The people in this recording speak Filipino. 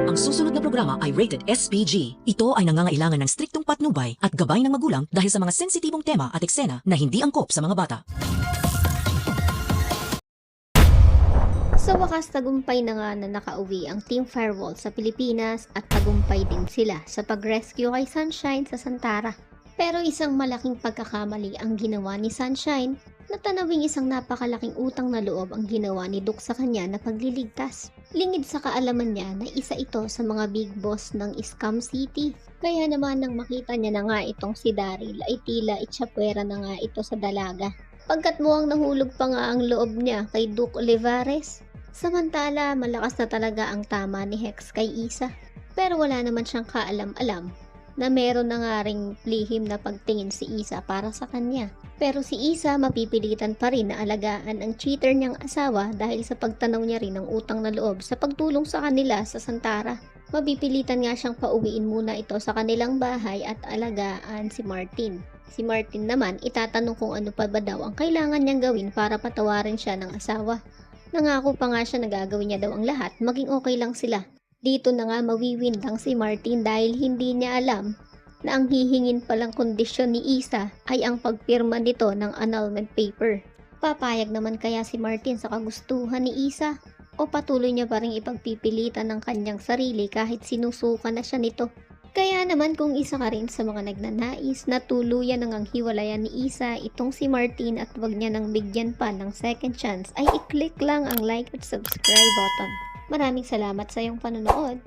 Ang susunod na programa ay rated SPG. Ito ay nangangailangan ng striktong patnubay at gabay ng magulang dahil sa mga sensitibong tema at eksena na hindi angkop sa mga bata. Sa wakas, tagumpay na nga na nakauwi ang Team Firewall sa Pilipinas at tagumpay din sila sa pag-rescue kay Sunshine sa Santara. Pero isang malaking pagkakamali ang ginawa ni Sunshine na tanawing isang napakalaking utang na loob ang ginawa ni Duke sa kanya na pagliligtas. Lingid sa kaalaman niya na isa ito sa mga big boss ng Scam City. Kaya naman nang makita niya na nga itong si Daryl ay tila itsapwera na nga ito sa dalaga. Pagkat mukhang nahulog pa nga ang loob niya kay Duke Olivares. Samantala, malakas na talaga ang tama ni Hex kay Isa. Pero wala naman siyang kaalam-alam na meron na nga ring lihim na pagtingin si Isa para sa kanya. Pero si Isa mapipilitan pa rin na alagaan ang cheater niyang asawa dahil sa pagtanaw niya rin ng utang na loob sa pagtulong sa kanila sa Santara. Mapipilitan nga siyang pauwiin muna ito sa kanilang bahay at alagaan si Martin. Si Martin naman itatanong kung ano pa ba daw ang kailangan niyang gawin para patawarin siya ng asawa. Nangako pa nga siya na gagawin niya daw ang lahat, maging okay lang sila. Dito na nga mawiwindang si Martin dahil hindi niya alam na ang hihingin palang kondisyon ni Isa ay ang pagpirma nito ng annulment paper. Papayag naman kaya si Martin sa kagustuhan ni Isa o patuloy niya pa rin ipagpipilitan ng kanyang sarili kahit sinusuka na siya nito. Kaya naman kung isa ka rin sa mga nagnanais na tuluyan ng hiwalayan ni Isa itong si Martin at wag niya nang bigyan pa ng second chance ay i-click lang ang like at subscribe button. Maraming salamat sa iyong panonood.